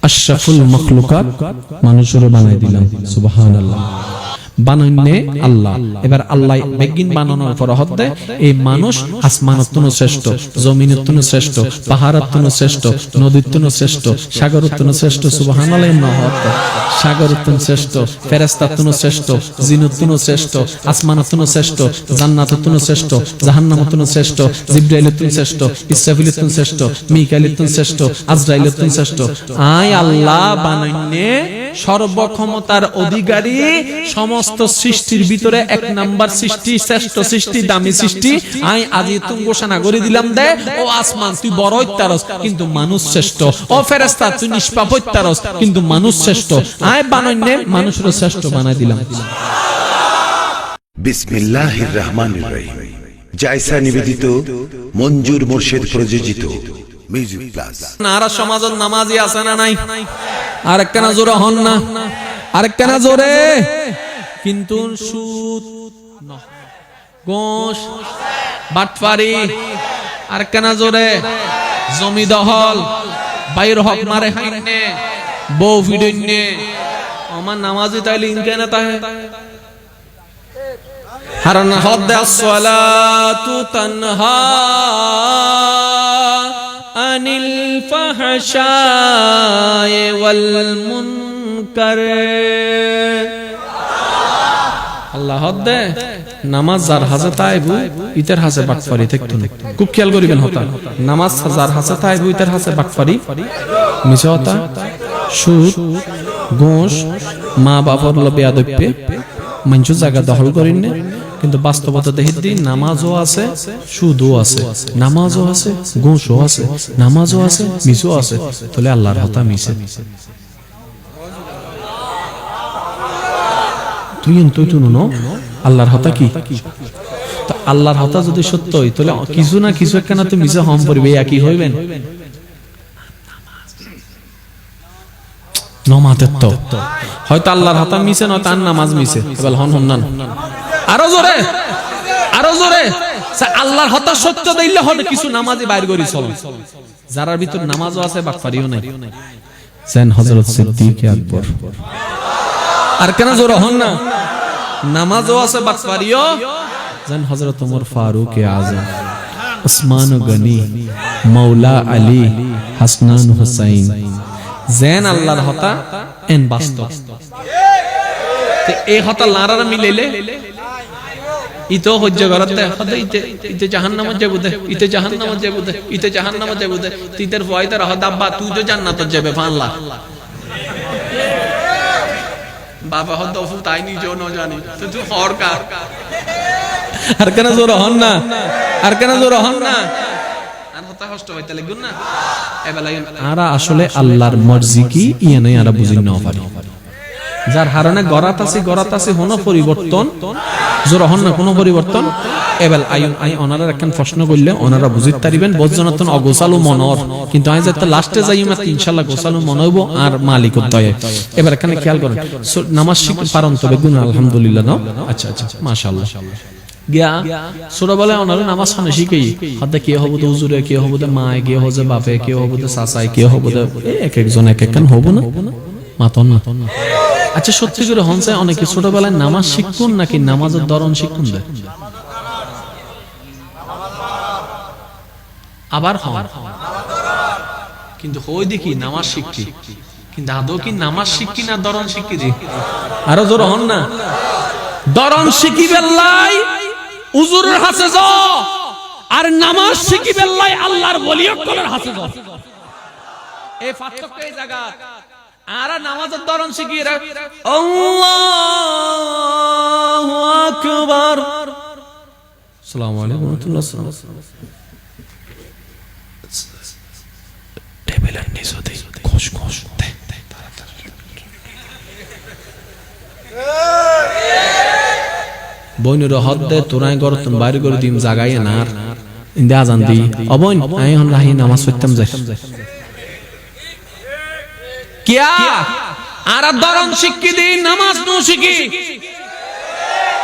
আশরাফুল মখলুকাত মানুষের বানাই দিলাম, সুবহানাল্লাহ। বানাইনে আল্লাহ। এবার আল্লাহ বেগিন বানানোর পর হতে এই মানুষ আসমানত তুনো শ্রেষ্ঠ, জমিনের তুনো শ্রেষ্ঠ, পাহাড়ের তুনো শ্রেষ্ঠ, নদীর তুনো শ্রেষ্ঠ, সাগরের তুনো শ্রেষ্ঠ, সুবহানাল্লাহ। নহত সাগরের তুনো শ্রেষ্ঠ, ফেরেশতার তুনো শ্রেষ্ঠ, জিনের তুনো শ্রেষ্ঠ, আসমানের তুনো শ্রেষ্ঠ, জান্নাতের তুনো শ্রেষ্ঠ, জাহান্নামের তুনো শ্রেষ্ঠ, জিবরাইলের তুনো শ্রেষ্ঠ, ইসরাফিলের তুনো শ্রেষ্ঠ, মিকাইলের তুনো শ্রেষ্ঠ, আজরাইলের তুনো শ্রেষ্ঠ। আয় আল্লাহ বানাইনে সর্বক্ষমতার অধিকারী, সমস্ত সৃষ্টির ভিতরে এক নাম্বার সৃষ্টি, শ্রেষ্ঠ সৃষ্টি, দামি সৃষ্টি। আই আজি তুমি ঘোষণা করে দিলাম দে, ও আসমান তুই বড় হইতারস কিন্তু মানুষ শ্রেষ্ঠ, ও ফেরেশতা তুই নিষ্পাপ হইতারস কিন্তু মানুষ শ্রেষ্ঠ। আয় বানাইনে মানুষের শ্রেষ্ঠ বানাই দিলাম। বিসমিল্লাহির রহমানির রহিম। জায়সা নিবেদিত, মঞ্জুর মোর্শেদ প্রযোজিত মিউজিক প্লাস। নারা সমাজের নামাজি আছে না নাই? আরেকটা না জোরে হন না, আরেকটা না জোরে। কিন্তু সুদ, ঘুষ, বাটফারি, আরেকটা না জোরে। জমি দখল, বাইর হক মারে খাইনে, বউ ফিডইনে। আমার নামাজি তাইলে ইনকে না তাহে হারান হদ আসসালাতু তানহা আনিল ফাহশাই ওয়াল মুনকার। আল্লাহ হদে নামাজ যার হাজে তাইবু ইতার হাজে বাটফারি থাকতো না। খুব খেয়াল করিবেন হতা, নামাজ যার হাজে তাইবু ইতার হাজে বাটফারি, মিছা হতা, সুদ, ঘুষ, মা বাবার লবে আদপ্পে মানুষ জায়গা দখল করেন না। কিন্তু বাস্তবতা দেখি দিন নামাজও আছে, সুদও আছে, নামাজও আছে, ঘুষও আছে, নামাজও আছে, মিছও আছে। তাহলে আল্লাহর হতা মিছে। তুই শুনো আল্লাহর হতা কি? আল্লাহর হতা যদি সত্য হই তাহলে কিছু না কিছু একখানা তো মিছে হম পড়বে, একই হইবেন। নমাতের তো হয়তো আল্লাহর হতা মিছে, নয় তার নামাজ মিছে। এবার হন হন নান আরো জোরে, আরো জোরে। আল্লাহর হতা সত্য দিলে হবে কিছু নামাজি বাইর করি চলে, যার ভিতর নামাজও আছে বাটফারিও নাই। সেন হযরত সিদ্দিক আকবর। আর কেন জোরে হন না? নামাজও আছে বাটফারিও। যেন হযরত ওমর ফারুক আযম, উসমান গনি, মাওলা আলী, হাসনান হুসাইন। যেন আল্লাহর হতা এন বাস্তব। এই হতা লারারা মিলাইলে ইতো হজ্জ করতে হতে ইতে জাহান্নামে যাবো দে, ইতে জাহান্নামে যাবো দে, ইতে জাহান্নামে যাবো দে। তিতের ভয়তে রহ দাব্বা তুই তো জান্নাতে যাবে ফানলা। বাবা হদ দফু তাই নিজেও ন জানি তো তুই হর কার। আর কেন জোর হন না, আর কেন জোর হন না। আর হতা কষ্ট হইতে লাগুন না। আরা আসলে আল্লাহর মর্জি কি ইয়ে নাই আরা বুঝিন না পারি। যার হারণে গরাত আছে হন পরিবর্তন, জোর হন না কোনো পরিবর্তন। এবেল আই ওনারা একখান প্রশ্ন করলে ওনারা বুঝিতে পারিবেন বোঝজনতন অগোছালো মনর। কিন্তু আমি যাতে লাস্টে যাই ইনশাআল্লাহ গোছালো মন হইব আর মালিকত দয়ে। এবার এখানে খেয়াল করেন, নামাজ শিখ পারন তবে গুণ আলহামদুলিল্লাহ না। আচ্ছা আচ্ছা মাশাআল্লাহ। গিয়া ছোটবেলা ওনারা নামাজ খানে শিখেই হাতে কে হবো তো হুজুরে, কে হবো তো মায়ে, কে হবো বাপে, কে হবো তো চাচাই, কে হবো তো এক একজন এক একখান হবো না মাতন না। আচ্ছা সত্যি করে হন চাই অনেকে ছোটবেলায় নামাজ শিখুন নাকি নামাজের ধরন শিখুন দেয়? আবার কিন্তু হই দেখি নামাজ শিখি, কিন্তু আদৌ কি নামাজ শিখি না ধরন শিখি দি? আরো জোর হন না। ধরন শিখি বেল্লাই হুজুরের হাতে যাও, আর নামাজ শিখি বেল্লাই আল্লাহর ওলিয়কলের হাতে যাও। এই পার্থক্য এই জায়গা। আর নামাজের ধরন শিখি আল্লাহু আকবার, আসসালামু আলাইকুম ওয়া রাহমাতুল্লাহ। টেবিলের নিচে দেই খোশ খোশ দে বইনের হদ দে তোরাই গরতন বাইরে করে দিম জাগাই না আর ইন্দে আজান দি অবইন আই হন রাহি নামাজ পড়তাম যাই কিয়া আর ধরন শিখি দি নামাজ নো শিখি।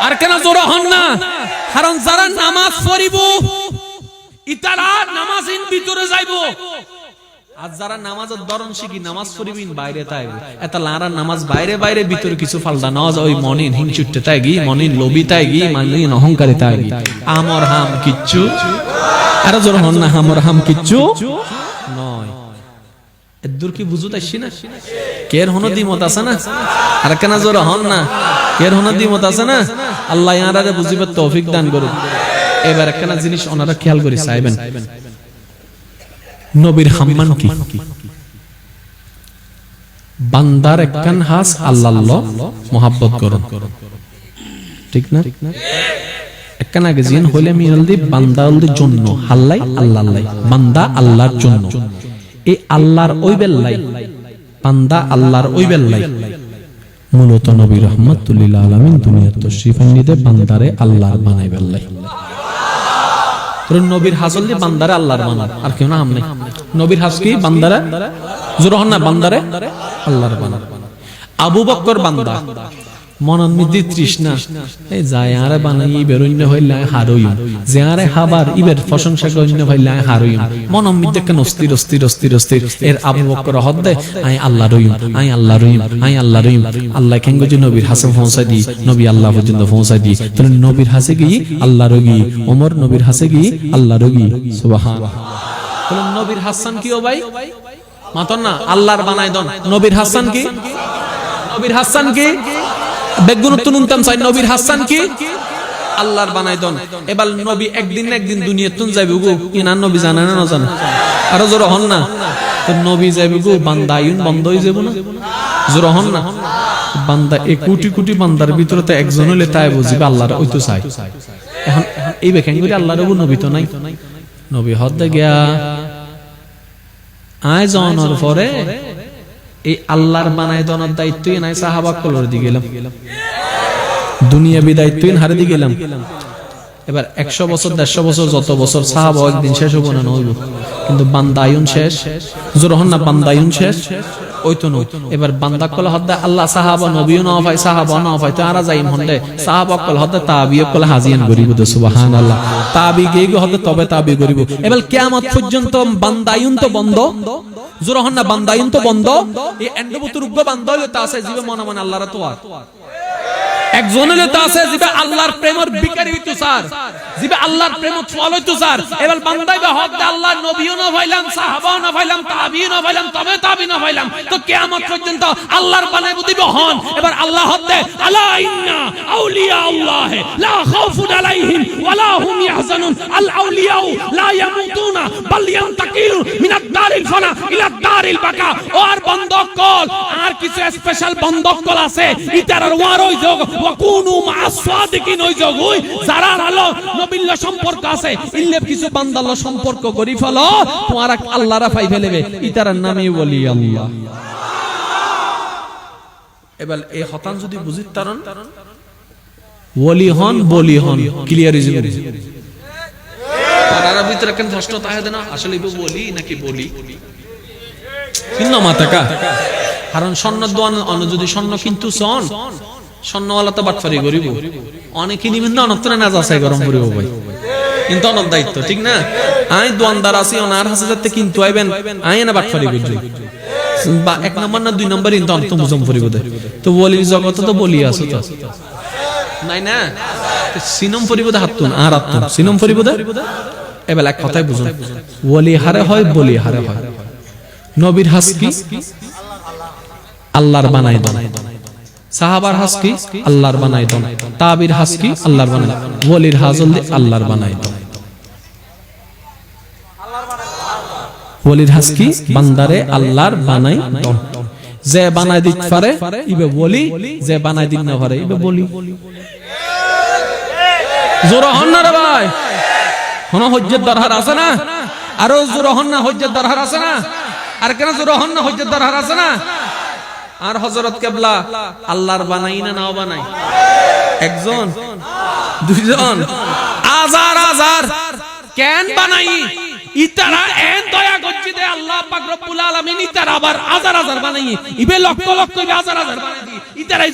আর কেন জোর হন না? কারণ যারা নামাজ পড়িব ইতারা নামাজিন ভিতরে যাইব, আজ যারা নামাজের ধরন শিখি নামাজ পড়িবিন বাইরে তাই এত লারা নামাজ বাইরে বাইরে ভিতরে কিছু ফালদা নামাজ ওই মনিন হিংচুট্টে তাই গি মনিন লোভী তাই গি মনিন অহংকারী তাই গি আমর হাম কিচ্ছু আর জোর হন না আমর হাম কিচ্ছু নয় এদুর কি বুঝুত আসছি না কের হন দিমত আছে না আর কেন জোর হন না কের হন দিমত আছে না আল্লাহ ইয়ারারে বুঝিবার তৌফিক দান করুন এবার একখানা জিনিস ওনারা খেয়াল করে চাইবেন নবীর সম্মান কি বান্দার একখান হাস আল্লাহ মোহাব্বত করুন ঠিক না একখান আগে জিন হইলে মিলদি বান্দা উলদির জন্য হাল্লাই আল্লাহ বান্দা আল্লাহর জন্য এই আল্লাহর ওই বেল্লাই বান্দা আল্লাহর ওই বেল্লাই মূলত নবী রাহমাতুল লিল আলামিন দুনিয়ার তশরিফ আনিতে বান্দারে আল্লাহর বানাই বেল্লাই নবীর হাসল দিয়ে বান্দারে আল্লাহর বানার আর কেউ না আমনে নবীর হাস কি বান্দারে জোরহন না বান্দারে আল্লাহর বানার আবু বকর বান্দা মনন মিদি তৃষ্ণা এই যায় আরে বানাই বেরোইন হইলা হারইম যে আরে হাবার ইবের প্রশংসা কইন হইলা হারইম মনন মিদি কেন অস্থির অস্থির অস্থির অস্থির এর আবু বকর হদ্দে আই আল্লাহ রহিম আই আল্লাহ রহিম আই আল্লাহ রহিম আল্লাহ কেঙ্গো যে নবীর হাসে পৌঁছাই দি নবী আল্লাহ পর্যন্ত পৌঁছাই দি তাহলে নবীর হাসে কি আল্লাহ রগি ওমর নবীর হাসে কি আল্লাহ রগি সুবহানাল্লাহ তাহলে নবীর হাসান কি ও ভাই মাতন না আল্লাহর বানাই দন নবীর হাসান কি নবীর হাসান কি বেগুন তুনুনতাম চাই নবীর হাসান কি আল্লাহর বানাই দন এবার নবী একদিন না একদিন দুনিয়াতুন যাইবে গো ইনান নবী জানে না না জানে আরো জোর হন না তো নবী যাইবে গো বান্দায়ুন বন্ধ হই যাব না জোর হন না বান্দা এক কোটি কোটি বান্দার ভিতরে তো একজন হলে তাই বুঝিবে আল্লাহর ওই তো চাই এখন এই বেখান করে আল্লাহর নবী তো নাই নবী হদ্দে গিয়া আয় জনের পরে এই আল্লাহর বানাই দনের দায়িত্বই নাই সাহাবা কলর দি গেলাম দুনিয়া বিদায়িত্বই হারে দি গেলাম এবার 100 বছর 150 বছর যত বছর সাহাবা একদিন শেষ হবো না নইব কিন্তু বান্দায়ুন শেষ জোরহন না বান্দায়ুন শেষ ওই তো নয় এবার বান্দা কল হদ্দা আল্লাহ সাহাবা নবীও না ভাই সাহাবা না ভাই তো আরা যাইম হন্দে সাহাবা কল হদ্দা তাবিও কল হাজিয়ান করিব তো সুবহানাল্লাহ তাবি গেই হদ্দা তবে তাবি করিব এবার কিয়ামত পর্যন্ত বান্দায়ুন তো বন্ধ জোরহন না বান্দায়ুন তো বন্ধ এই এন্ডবতুর উগ্র বান্দা হইলো তা আছে জীবে মনে মনে আল্লাহর তোয়ার একজন হইলো তা আছে জীবে আল্লাহর প্রেমের বিকারি হইতো স্যার জীবে আল্লাহর প্রেম ফল হইতো স্যার এবার বান্দাইবা হক আল্লাহর নবীও না ভাইলাম সাহাবাও না ভাইলাম তাবিও না ভাইলাম তবে তাবি না ভাইলাম তো কিয়ামত পর্যন্ত আল্লাহর বানাইব দিব হন এবার আল্লাহ হতে আলা ইন্না আউলিয়া আল্লাহ লা খাউফুন আলাইহিম ওয়ালা হুম ইয়াহজানুন আল আউলিয়া লা ইয়ামুতুনা বাল ইয়ান্তাকিলু মিনাদ দারিল ফানা ইলা দারিল বাকা আর বন্ধক কল আর কিছু স্পেশাল বন্ধক কল আছে ইতার ওয়ার হই যোগ ওয়া কুনু মা'আস সাদিকিন হই যোগ হই যারা আলো নবীর সম্পর্ক আছে ইল্লে কিছু বান্দার সম্পর্ক করি ফেলো তোমারা আল্লাহরা পাই ফেলবে ইতার নামই বলি আল্লাহ এবার এই হতান যদি বুঝিত তারন ওলি হন বলি হন ক্লিয়ারিজম তার ভিতরে কেন প্রশ্ন তাহে দেনা আসলে বলি নাকি বলি কিন্ন মাতাকা কারণ স্বর্ণ দোয়ান অন যদি স্বর্ণ কিন্তু সন স্বর্ণওয়ালা তো বাটফারি করিব অনেকে নিবেন না অনত্রে না যাচাই গরম করিব ভাই কিন্তু অনর দায়িত্ব ঠিক না আই দোয়ানদার আছি ওনার হাসে যাতে কিন্তু আইবেন আই না বাটফারি করি বা এক নম্বর না দুই নম্বর ইন্ত অন্ত মুজম করিব দে তো বলি জগত তো বলি আছে তো নাই না সিনম পরিব দে হাতুন আর হাতুন সিনম পরিব দে এবেলা এক কথাই বুঝুন ওলি হারে হয় বলি হারে হয় নবীর হাস কি আল্লাহর বানাই দন সাহাবার হাস কি আল্লাহর বানাই দন তাবির হাস কি আল্লাহর বানাই ওলির হাজল দি আল্লাহর বানাই দন ওলির হাস কি বান্দারে আল্লাহর বানাই দন যে বানাই দিত পারে ইবে বলি যে বানাই দিন না পারে ইবে বলি জোর হন না রে ভাই কোন হজ্জত দরকার আছে না আরো জোর হন না হজ্জত দরকার আছে না আর কেন জোর হন না হজ্জত দরকার আছে না আর হযরত কেবলা আল্লাহর বানাই না নাও বানাই একজন দুইজন হাজার হাজার কেন বানাই ইতারা এন দয়া করছি দে আল্লাহ পাক রব্বুল আলামিন ইতারা আবার হাজার হাজার বানাই ইবে লক্ষ লক্ষ ইবে হাজার হাজার বানাই দি ইতারা এই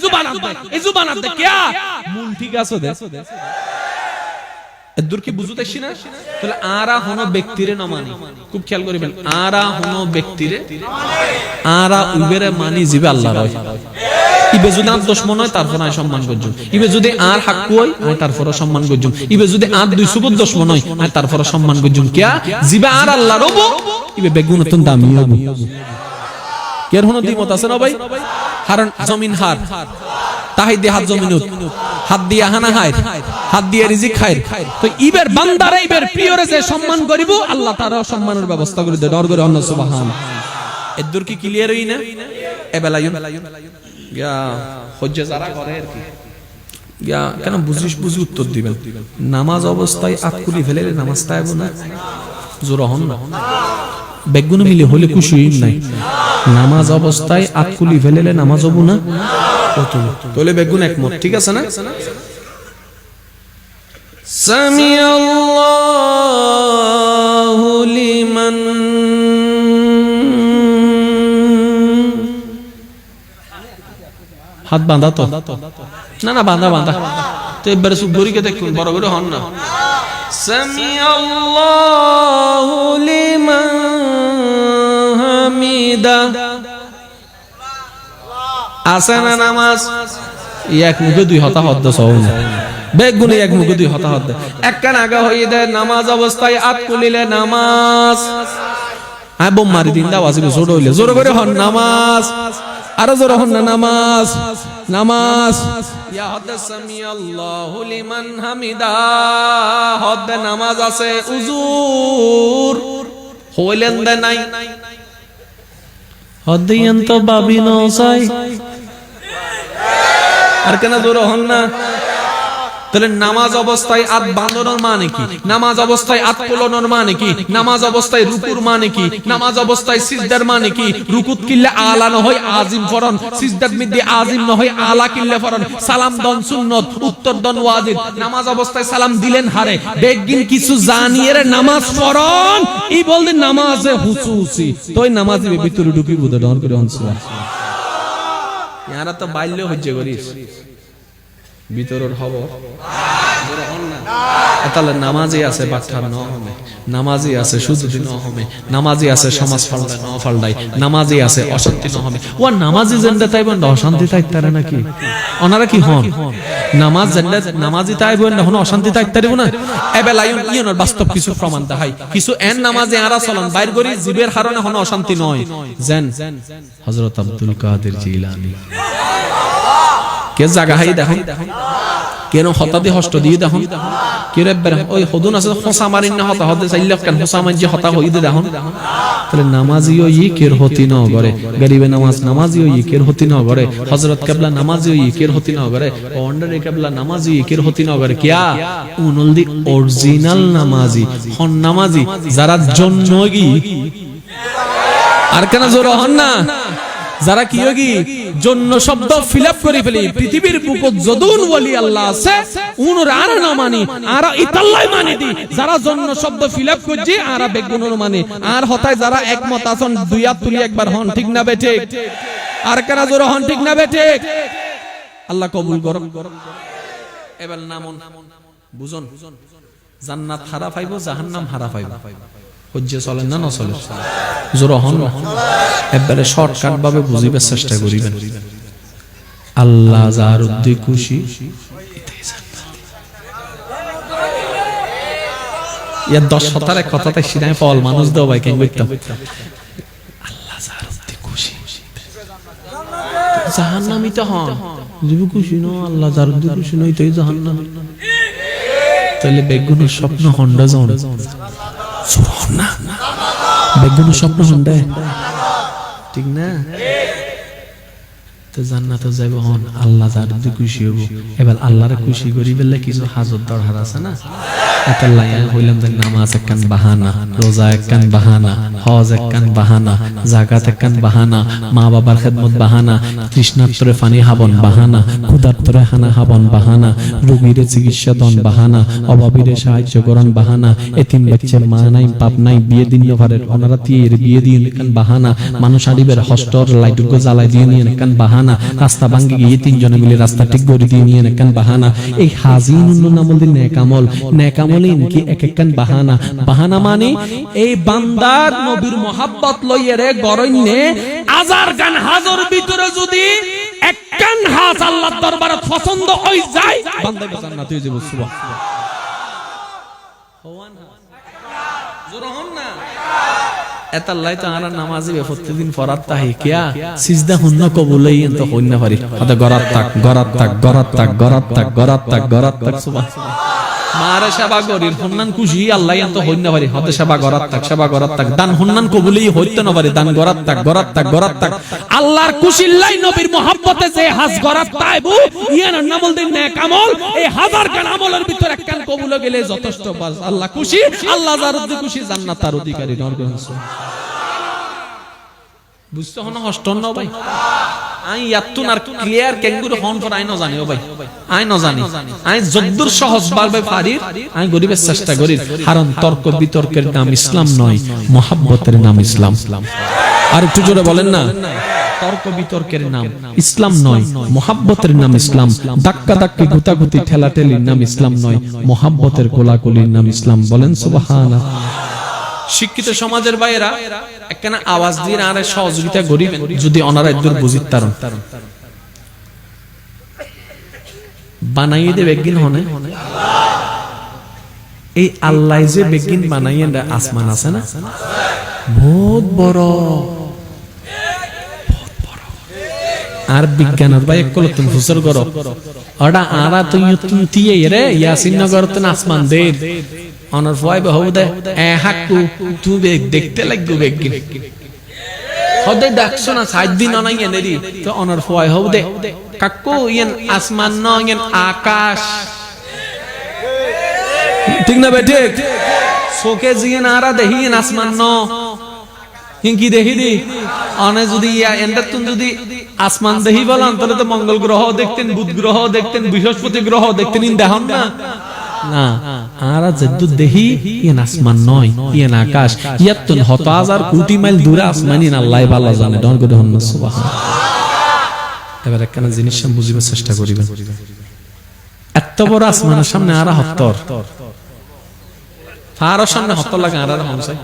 জুবানাত দে কিয়া মূল ঠিক আছে দে এদুর কি বুঝুতেছি না? তাহলে আরা হনো ব্যক্তিরে ন মানি, খুব খেয়াল করিবেন, আরা হনো ব্যক্তিরে আরা উবেরে মানি জিবে আল্লাহ রয়। ইবে যদি আর দুশমন হয় তারপর আয় সম্মান করজুম, ইবে যদি আর হাক্কু হয় আয় তারপর সম্মান করজুম, ইবে যদি আর দুই সুবত দুশমন হয় আয় তারপর সম্মান করজুম। কিয়া জিবে আর আল্লাহ রব, ইবে বেগুন তুন দামি হবো। কের হনো দ্বিমত আছে না ভাই? কারণ জমিন হার তাহাই দে হাত জমিনুত, হাত দিয়া হানা খায়, হাত দিয়ে রিজিক খায়। তো ইবের বান্দারে ইবের প্রিয়রে যে সম্মান করিব আল্লাহ তারও সম্মানের ব্যবস্থা করে দেয়। ডর করে অন্য সুবহান। এদুর কি ক্লিয়ার হই না? এবেলায়ুন গিয়া হজ্জে যারা করে আর কি গিয়া কেন বুঝিস বুঝি উত্তর দিবেন। নামাজ অবস্থায় আতকুলি ফেলে নামাজটা আইব না, জোর হন না, বেগুন মিলে হলে খুশি নাই। নামাজ অবস্থায় আতকুলি ফেলে নামাজ হবো না, তাহলে বেগুন একমত, ঠিক আছে না? সামি আল্লাহু লিমান হাত বাঁধা তো না, না বাঁধা বাঁধা তো এবারে সুগরিকে দেখুন, বড় বড় হন না। সামি আল্লাহু লিমান হামিদা। আছে না নামাজ? এক মুখে দুই হতা হদ্দ সহ না, বেগুনে এক মুখে দুই হতা হদ্দ। একখান আগা হয়ে দেয় নামাজ অবস্থায় আত কুলিলে নামাজ। হ্যাঁ বোম মারি দিন দাও আসবে ছোট হইলে জোর করে হন নামাজ, আরো জোর হন না নামাজ, নামাজ। ইয়া হদ্দ সামি আল্লাহু লিমান হামিদা, হদ্দ নামাজ আছে উজুর হইলেন দে নাই, হদ্দিয়ান তো বাবি নসাই আর কেন জোর হন না? তাহলে নামাজ অবস্থায় আত বাঁধানোর মানে কি? নামাজ অবস্থায় আত কোলানোর মানে কি? নামাজ অবস্থায় রুকুর মানে কি? নামাজ অবস্থায় সিজদার মানে কি? রুকুত কিল্লে আলা ন হয় আজিম ফরন, সিজদাত মিদ্দি আজিম ন হয় আলা কিল্লে ফরন। সালাম দন সুন্নত, উত্তর দন ওয়াজিব। নামাজ অবস্থায় সালাম দিলেন হারে বেগিন কিছু জানিয়ে রে নামাজ ফরন ই বলতে নামাজে হুসুসি তোই নামাজি ভিতরে ঢুকি বুঝে ডন করে হনসুয়া। ইয়ারা তো বাইলে হজ্জে করিস ভিতরের খবর তাহলে নামাজই আছে বাচ্চার ন হবে, নামাজই আছে সুযোগী ন হবে, নামাজই আছে সমাজ ফাল্টায় ন ফাল্টাই, নামাজই আছে অশান্তি ন হবে। ও নামাজি জেন্ডা তাই বন্ধ অশান্তি তাইতারে নাকি? ওনারা কি হন নামাজ জেন্ডা নামাজি তাই বন্ধ হন অশান্তি তাইতারিব না? এবেলায়ুন ইয়নের বাস্তব কিছু প্রমাণ দেখাই। কিছু এন নামাজে আরা চলন বাইর করি জীবের কারণে হন অশান্তি নয়। যেন হযরত আব্দুল কাদের জিলানী কে জায়গা হাই দেখুন, কেন হতাদি হষ্ট দিয়ে দেখুন, কে রেব্বের ওই হদুন আছে হোসা মারিন না হতা হতে চাইলে কেন হোসা মারি হতা হই দে দেখুন। তাহলে নামাজিও ই কের হতি ন করে, গরিবে নামাজ নামাজিও ই কের হতি ন করে, হযরত কেবলা নামাজিও ই কের হতি ন করে, ওন্ডারে কেবলা নামাজি ই কের হতি ন করে। কিয়া উনলদি অরিজিনাল নামাজি হন নামাজি যারা জন্মগি আর কেন জোর হন না, যারা কি হগি জন্য শব্দ ফিলআপ করে ফেলি। পৃথিবীর বুকত যদুন ওলি আল্লাহ আছে উনর আর না মানি আর ইতাল্লাই মানি দি। যারা জন্য শব্দ ফিলআপ করজি আর বেগুনর মানি আর হতায় যারা একমত আছেন দুই হাত তুলি একবার হন ঠিক না বে ঠিক? আর কেন জোর হন ঠিক না বে ঠিক? আল্লাহ কবুল করুন। এবার নামন বুঝুন, জান্নাত হারা পাইবো জাহান্নাম হারা পাইবো। হজ্জে চলেন না না চলে? জোর হন একবারে শর্টকাট ভাবে বুঝিবার চেষ্টা করিবেন। আল্লাহ যার উদ্দি খুশি ইয়া 10 শতারে কথাতে সিনায় ফল মানুষ দাও ভাই কেন কইতাম। আল্লাহ যার উদ্দি খুশি জাহান্নামী তো হন যদি খুশি ন, আল্লাহ যার উদ্দি খুশি নই তো জাহান্নামী। তাহলে বেগুনের স্বপ্ন হন্ডা জন না, বেগুনের স্বপ্ন হন্ডা ঠিক না? তো জান্নাতে যাইব হন আল্লাহ যার উদ্দি খুশি হবো। এবার আল্লাহরে খুশি করি বললে কিছু হাজত দরকার আছে না? হইলাম নামাজ একখান বাহানা, রোজা একখান বাহানা, হজ একখান বাহানা, জাকাত একখান বাহানা, মা বাবার খেদমত বাহানা, তৃষ্ণার্তরে পানি হাবন বাহানা, ক্ষুধার্তরে খানা হাবন বাহানা, রোগীরে চিকিৎসা দন বাহানা, অভাবীরে সাহায্য করন বাহানা, এতিম বাচ্চা মা নাই বাপ নাই বিয়ে দিন নভারের ওনারা তিয়ের বিয়ে দিয়ে একখান বাহানা, মানুষ আরিবের হস্টর লাইটুকো জ্বালাই দিয়ে নিয়ে একখান বাহানা, রাস্তা ভাঙ্গি গিয়ে তিনজনে মিলে রাস্তা ঠিক করে দিয়ে নিয়ে একখান বাহানা। এই হাজিন নামল দিন নেকামল আমল ইনকি এক একখান বাহানা। বাহানা মানে এই বান্দার নবীর মোহাব্বত লইয়ারে গরইনে হাজার গান হাজার ভিতরে যদি একখান হাজ আল্লাহর দরবারে পছন্দ হই যায় বান্দা জান্নাতে হয়ে যাবে। সুবহানাল্লাহ। হওয়ান জোর হন না। এতাল্লাই তো আর নামাজি প্রতিদিন পড়ার তাহি কিয়া সিজদা হুন্ন কবুলই তো হইনা পারি হতে গরাত তাক গরাত তাক গরাত তাক গরাত তাক গরাত তাক গরাত তাক। সুবহানাল্লাহ। মারে সেবা করির হন্নান খুশি আল্লাহ তো হইনা পারি হতে সেবা গরাত তাক সেবা গরাত তাক দান হন্নান কবুলই হইতে না পারি দান গরাত তাক গরাত তাক গরাত তাক। আল্লাহর খুশিল্লাই নবীর মোহাব্বতে যে হাজ গরাত তাইবু ইয়ার নামল দিন নেক আমল এই হাজার গান আমলের ভিতর একখান কবুল গেলে যথেষ্ট। বাস আল্লাহ খুশি, আল্লাহ যার খুশি জান্নাত তার অধিকারী। বুঝতে হন হস্টন না ভাই আই ইয়াতুন আর ক্লিয়ার কেঙ্গুর হন পর আই ন জানি ও ভাই আই ন জানি আই যদ্দুর সহজ ভাবে পারি আই গরিবের চেষ্টা করি। কারণ তর্ক বিতর্কের নাম ইসলাম নয়, মোহাব্বতের নাম ইসলাম। আর একটু জোরে বলেন না। তর্ক বিতর্কের নাম ইসলাম নয়, মোহাব্বতের নাম ইসলাম। ধাক্কা ধাক্কি গুতাগুতি ঠেলাঠেলির নাম ইসলাম নয়, মোহাব্বতের কোলাকুলির নাম ইসলাম। বলেন সুবহানাল্লাহ। শিক্ষিত সমাজের বাইরা একখানা আওয়াজ দিয়ে আর সহযোগিতা করিবেন যদি অনারা দূর বুঝিত তারণ বানাইয়ে দে বেগিন হনে এই আল্লাহ যে বেগিন বানাইয়ে আসমান আছে না বহুত বড় আর বিজ্ঞানের ভাই একল তুমি ফুসর করো ওটা আরা তুমি তিয়ে রে ইয়াসিন নগর তো আসমান দে অনার ফয় বহুদে এ হাকু তুমি দেখতে লাগবে বেগিন হদে ডাকছো না 7 দিন অনাই এনেরি তো অনার ফয় হউদে কাকু ইয়েন আসমান ন ইয়েন আকাশ ঠিক না বে ঠিক সোকে জিয়েন আরা দেহিয়েন আসমান ন কি দেখি দি অনে যদি এন্ডার তুমি যদি আসমান দেহি বলেন তাহলে তো মঙ্গল গ্রহ দেখতেন, বুধ গ্রহ দেখতেন, বৃহস্পতি গ্রহ দেখতেন, দেখুন না না আর যদ্দু দেহি ইয়েন আসমান নয় ইয়েন আকাশ ইয়াতুন হত হাজার কোটি মাইল দূরে আসমানি না আল্লাহ ভালো জানে। ডন করে হন না সুবহানাল্লাহ। এবার একখানা জিনিস বুঝিবার চেষ্টা করিবেন। এত বড় আসমানের সামনে আরা হত্তর ফারার সামনে হত্তর লাগে আরা হনসাই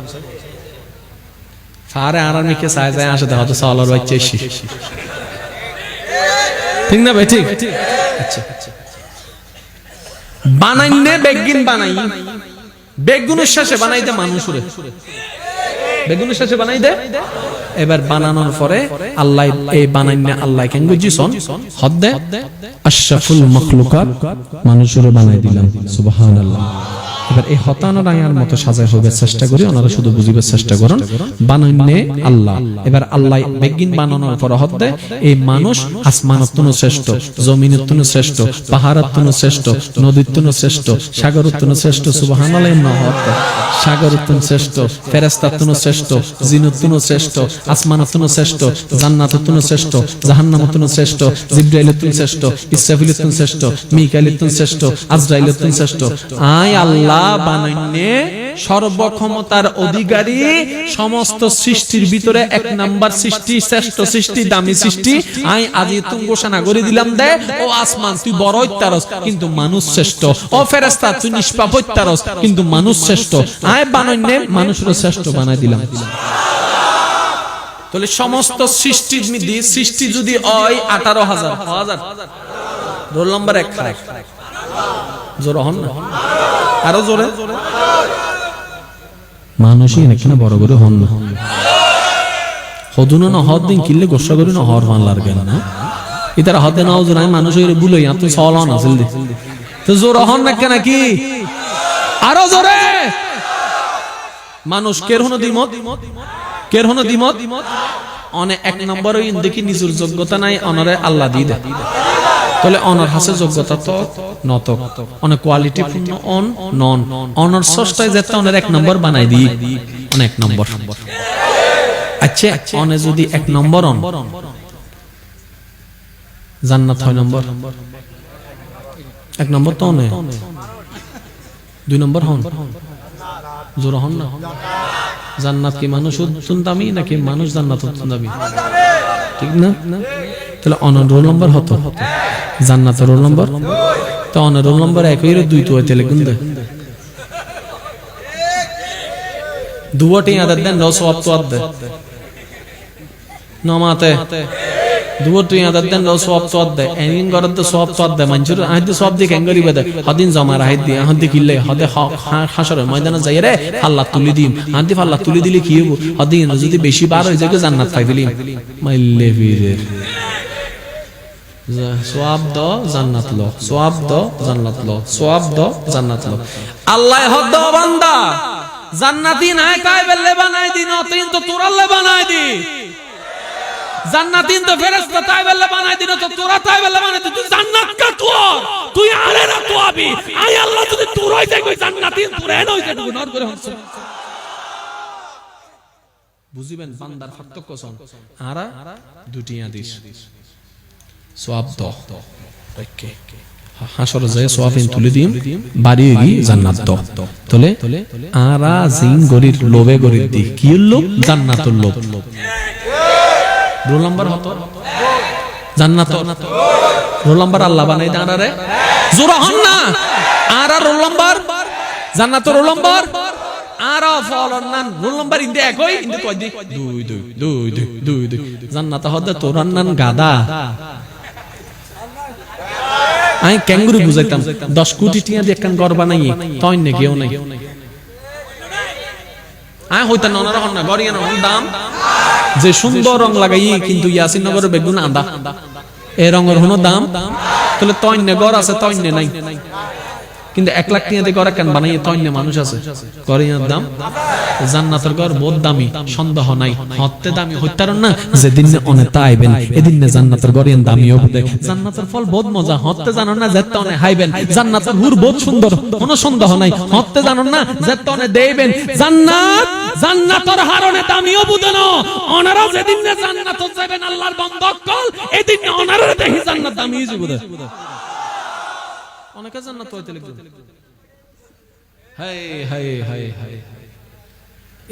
ফারে আরা মিকে সাই যায় আসে দেখো তো সালার বাচ্চা এসে ঠিক না ভাই? ঠিক। আচ্ছা বানাইনে বেগিন বানাই বেগুনের শেষে বানাই দে মানুষরে বেগুনের শেষে বানাই দে। এবার বানানোর পরে আল্লাহ এই বানাইনে আল্লাহ কেন বুঝিছন হদ্দে আশরাফুল মাখলুকাত মানুষরে বানাই দিলাম। সুবহানাল্লাহ। এবার এই হতানোর আয়ার মতো সাজায় হবে চেষ্টা করি ওনারা শুধু বুঝিবার চেষ্টা করুন বানাইনে আল্লাহ। এবার আল্লাহ বেগিন বানানোর পর হদ্দে এই মানুষ আসমানত্তন শ্রেষ্ঠ, জমিনত্তন শ্রেষ্ঠ, পাহাড়ত্তন শ্রেষ্ঠ, নদীত্তন শ্রেষ্ঠ, সাগরত্তন শ্রেষ্ঠ। সুবহানাল্লাহ। নহত সাগরত্তন শ্রেষ্ঠ, ফেরেশতাত্তন শ্রেষ্ঠ, জিনত্তন শ্রেষ্ঠ, আসমানত্তন শ্রেষ্ঠ, জান্নাতত্তন শ্রেষ্ঠ, জাহান্নামত্তন শ্রেষ্ঠ, জিবরাইলত্তন শ্রেষ্ঠ, ইসরাফিলত্তন শ্রেষ্ঠ, মিকাইলত্তন শ্রেষ্ঠ, আজরাইলত্তন শ্রেষ্ঠ। আয় আল্লাহ বানাইনে সর্বক্ষমতার অধিকারী, সমস্ত সৃষ্টির ভিতরে এক নাম্বার সৃষ্টি, শ্রেষ্ঠ সৃষ্টি, দামি সৃষ্টি। আই আজি তুমি ঘোষণা করে দিলাম দে ও আসমান তুই বড় হইতারস কিন্তু মানুষ শ্রেষ্ঠ, ও ফেরেশতা তুই নিষ্পাপ হইতারস কিন্তু মানুষ শ্রেষ্ঠ। আয় বানাইনে মানুষের শ্রেষ্ঠ বানাই দিলাম। তাহলে সমস্ত সৃষ্টি সৃষ্টি যদি হয় 18,000 রোল নাম্বার 1 খারাপ জোর হন না আরো জোরে মানুষই নাকি না বড় করে হন না হদুনো না হদ দিন কিনলে গোসা করি না হর মান লাগে না ইতারা হদে নাও জোর আমি মানুষ হইরে বুলই আপনি সওয়াল হন আসল দি তো জোর হন না কেন কি আরো জোরে মানুষ কের হনো দ্বিমত অনে 1 নম্বর ওই দেখি নিজের যোগ্যতা নাই অনরে আল্লাহ দি দেয় তাহলে অনার হাসে যোগ্যতা তো নতক অনেক কোয়ালিটি পূর্ণ অন নন অনার সস্তায় যেতে অনের 1 নম্বর বানাই দিই অনেক নম্বর। আচ্ছা অনে যদি 1 নম্বর অন জান্নাত 6 নম্বর 1 নম্বর তো অনে 2 নম্বর হন জোর হন না জান্নাত কি মানুষ উত্তম দামি নাকি মানুষ জান্নাত উত্তম দামি? ঠিক না? তাহলে অনার রোল নম্বর হতো জান্নাতের রোল নম্বর তো অনার রোল নম্বর 1 হইরে 2 তো হইতে গুণ দে দুটি আদার দেন সওয়াব তো আদে নমাতে দুটি আদার দেন সওয়াব তো আদে এনিন গরদ তো সওয়াব তো আদে মঞ্জুর আইতে সওয়াব দি কেঙ্গরি বেদে হদিন জমা রাহিত দি হদি কিল্লে হদে হাসর ময়দানে যাই রে আল্লাহ তুলি দিম আন্তি আল্লাহ তুলি দিলে কি হবো হদিন যদি বেশি বার হয়ে যায় জান্নাত পাইবিলি মাইল্লে বীরের সোয়াব দ জান্নাত লো সোয়াব দ জান্নাত লো সোয়াব দ জান্নাত লো আল্লাহ হদ বান্দা জান্নাতি নাই কাই বেলে বানাই দি নতিন তো তোরালে বানাই দি জান্নাতিন তো ফেরেশতা তাই বেলে বানাই দি তো তোরা তাই বেলে বানাই দি তুই জান্নাত কা তুই আরে না তো আবি আই আল্লাহ যদি তোর হই যায় কই জান্নাতিন তোর এন হই যায় গুনাহ করে হচ্ছে বুঝিবেন বান্দার পার্থক্য কোন আরা দুটি হাদিস সোয়াব দ ওকে হাসর যায় সোয়াবিন তুলে দিম বাড়ি গি জান্নাত দ তলে আরা জিন গরির লোভে গরির দি কি লোভ জান্নাতুল লোভ রোল নাম্বার হতো জান্নাত রোল নাম্বার আল্লাহ বানাই দাঁড়া রে জোরা হন না আরা রোল নাম্বার জান্নাত রোল নাম্বার আরা ফলন নান রোল নাম্বার ইন্দে একই ইন্দে কয় দি 2 জান্নাত হদে তোরান নান গাদা আমি ক্যাঙ্গুরু বুঝাইতাম 10 কোটি টিয়া দিয়ে একখান ঘর বানাইয়ে তই নে কেউ নাই আয় হইতা ননার হন না গড়িয়া না দাম যে সুন্দর রং লাগাই কিন্তু ইয়াসিন নগরের বেগুন আদা এই রঙের হনো দাম তাহলে তই নে ঘর আছে তই নে নাই কিন্তু 1 লাখ টিয়া দিয়ে ঘর কেন বানাইয়ে তই নে মানুষ আছে গড়িয়ার দাম জান্নাতের ঘর বহুত দামি সন্দেহ নাই হতে দামি হইতারন না যেদিন অনেতা আইবেন এদিন না জান্নাতের ঘরের দামি হবে জান্নাতের ফল বহুত মজা হতে জানেন না যেতে অনে হাইবেন জান্নাতের হুর বহুত সুন্দর কোনো সন্দেহ নাই হতে জানেন না যেতে অনে দেইবেন জান্নাতের হারনে দামি হবে না ওনারা যেদিন না জান্নাত যাবেন আল্লাহর বন্ধকল এদিন না ওনারা দেখি জান্নাত দামি হবে অনেকে জান্নাত হইতে লাগবে হায় হায় হায় হায়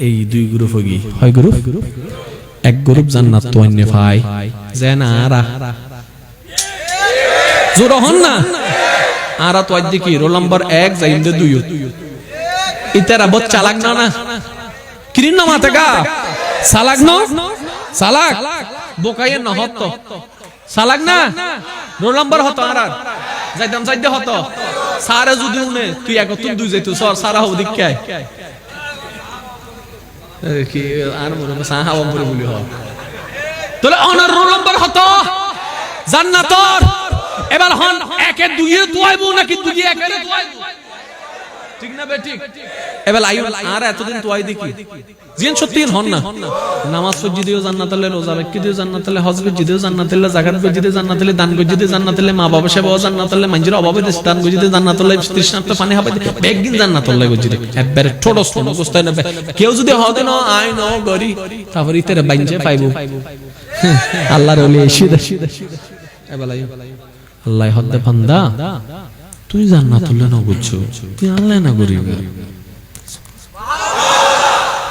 এই দুই গ্রুপ হগি হয় গ্রুপ এক গ্রুপ জান্নাত তো অন্য ভাই যেন আরা জোর হন না আরা তো আজ দেখি রোল নাম্বার 1 যাইন্দে 2 ইতারা বহুত চালাক না না কিরিন না মাথা গা চালাক না চালাক বোকায়ে না হতো চালাক না রোল নাম্বার হতো আরা যাইতাম যাইতে হতো সারা যদি উনে তুই এক তুই দুই যাইতো সর সারা হব দিকায় কি আর মনে সাহা বলে বলি হয় তাহলে অনার রোল নাম্বার হতো জান্নাতর এবার হন 1 এর 2 এর তোয়াইবো নাকি 2 এর 1 এর তোয়াইবো ঠিক না বে ঠিক এবার আইও আর এতদিন তোয়াই দেখি জিন সত্যি হন না নামাজ পড়ি দিও জান্নাতুল রোজা রাখি দিও জান্নাতুল হজ গজি দিও জান্নাতুল যাকাত গজি দিও জান্নাতুল দান গজি দিও জান্নাতুল মা বাবা সেবা জান্নাতুল মঞ্জুর অভাবে দান গজি দিও জান্নাতুল তৃষ্ণার্ত পানি হবে বেগিন জান্নাতুল গজি দিও একবারে ছোট ছোট গোস্তায় নেবে কেউ যদি হদে না আই ন গরি তারপর ইতের বাইঞ্জে পাইবো আল্লাহর ওলি সিধা এবার আল্লাহ হদে বান্দা তুই জান্নাতুল না বুঝছো তুই আল্লাহ না গরিব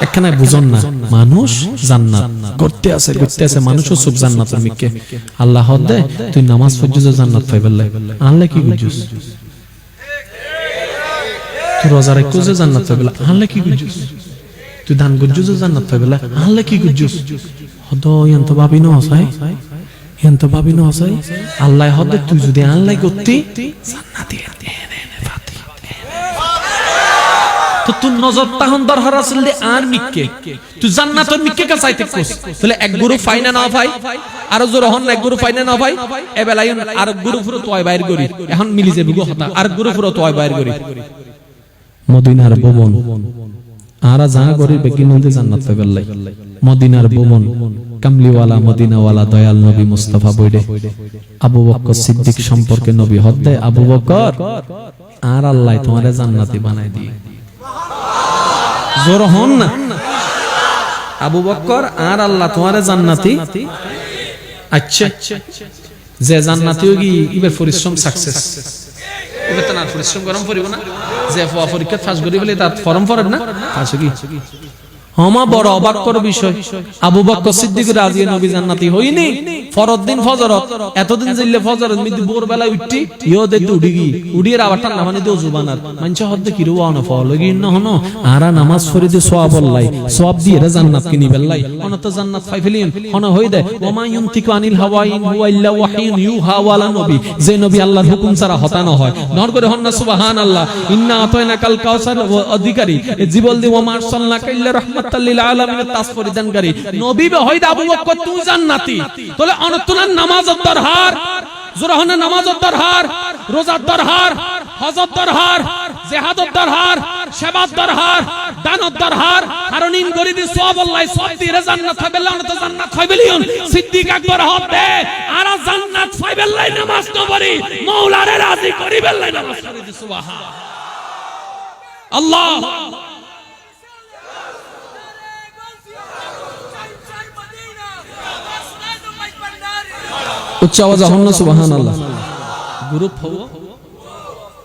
এখানে বুঝন না মানুষ জান্নাত করতে আছে মানুষও সব জান্নাতের মিকে আল্লাহ দে তুই নামাজ পড়ছিস জান্নাত পাইবেলাই আল্লাহ কি বুঝছস তুই রোজা রাখছিস জান্নাত পাইবেলাই আল্লাহ কি বুঝছস তুই দান করছিস জান্নাত পাইবেলাই আল্লাহ কি বুঝছস হদ ইয়ান্ত ভাবি না হসাই ইয়ান্ত ভাবি না হসাই আল্লাহ হদে তুই যদি আল্লাহ করতি জান্নাতি তো তুই নজর তাহন দরকার আসলে আর মিক্কে তুই জান্নাতের মিক্কে কা চাইতে কস তাহলে এক গুরু ফাইনা না ভাই আর জোর হন এক গুরু ফাইনা না ভাই এবেলাই আর গুরু পুরো তোয় বাইর করি এখন মিলি যাবে গো হতা আর গুরু পুরো তোয় বাইর করি মদিনার ভবন আরা যা করি বেকি নদী জান্নাত পাইবেলাই মদিনার ভবন কামলিওয়ালা মদিনাওয়ালা দয়াল নবী মুস্তাফা বইরে আবু বকর সিদ্দিক সম্পর্কে নবী হদ্দে আবু বকর আর আল্লাহ তোমারে জান্নাতি বানাই দিয়ে জোর হন না আবু বকর আর আল্লাহ তোমারে জান্নাতি আচ্ছা যে জান্নাতি হগি ইবার পরিশ্রম সাকসেস এবার তো না পরিশ্রম গরম পড়িব না যে পরীক্ষা পাস করি বলে তার ফর্ম পড়েন না আছে কি হমা বড় অবাক কর বিষয় আবু বকর সিদ্দিক রাজি নবী জান্নাতি হইনি ফরদ দিন ফজরত এতদিন জিল্লে ফজরত মিদি ভোর বেলা উঠি ইও দে উড়িগি উড়িয়ে আবার ঠান্ডা পানি দিয়ে জুবানার মানুষ হদ্দে কি রুয়া না ফল লাগি না হনো আরা নামাজ পড়ি দিয়ে সওয়াব আল্লাহ সওয়াব দিয়ে জান্নাত কিনি বেল্লাই অনত জান্নাত পাই ফেলিন হন হই দে ওমা ইউনতিকু আনিল হাওয়া ইন হুয়া ইল্লা ওয়াহিয়ুন ইউহা ওয়ালা নবী যে নবী আল্লাহর হুকুম ছাড়া হতা না হয় নর করে হন না সুবহানাল্লাহ ইন্না আতাইনা কাল কাউসার অধিকারী জীবল দি ওমা আরসালনাকা ইল্লা রাহমাতাল লিল আলামিন তাসফরিদানকারী নবী হই দে আবু বকর তুই জান্নাতি তাহলে অনতুনার নামাজত দরহার জোরাহনে নামাজত দরহার রোজাত দরহার হজত দরহার জিহাদত দরহার সেবাত দরহার দানত দরহার কারণ ইন গরিদি সওয়াব আল্লাহ সব দিয়ে জান্নাত হবে আল্লাহ তো জান্নাত পাইবেলিয়ন সিদ্দিক আকবর হবে আর জান্নাত পাইবেলাই নামাজ না পড়ি মাওলারে রাজি করিবেলাই নামাজ পড়ি সুবহান আল্লাহ উচ্চ আওয়াজ হন না সুবহানাল্লাহ গ্রুপ হও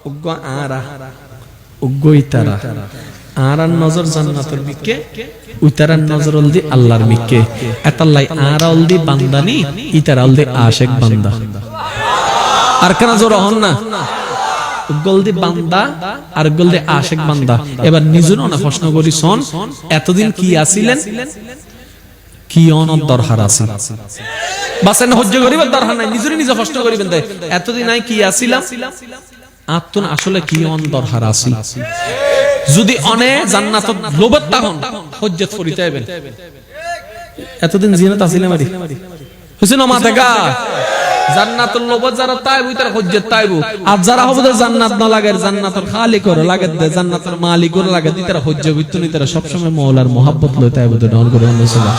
উগ্গ আরা উগ্গ ইতারা আরার নজর জান্নাতের মিকে উইতারার নজর অলদি আল্লাহর মিকে এতাল্লাই আরা অলদি বান্দানি ইতারা অলদি আশিক বান্দা আর কেন জোর হন না উগ্গলদি বান্দা আর উগ্গলদি আশিক বান্দা এবার নিজুন না প্রশ্ন করি শোন এতদিন কি আছিলেন কি অনর দরকার আছে বাসেন হজ্জ করিবার দরকার নাই নিজেরই নিজে প্রশ্ন করিবেন তাই এতদিন নাই কি আছিলাম আত্মন আসলে কি অন দরকার আছে যদি অনে জান্নাত লোভত তাহন হজ্জত করিতে হইবেন এতদিন জিনাত আছিলাম আরি হুসেন মাথা গা জান্নাতুল লোভত যারা তাইবু তার হজ্জত তাইবু আর যারা হবে জান্নাত না লাগে জান্নাতের খালিক করে লাগে জান্নাতের মালিক করে লাগে তারা হজ্জ বিতুনি তারা সব সময় মাওলার মোহাব্বত লয় তাইবু তো ডাউন করে আল্লাহ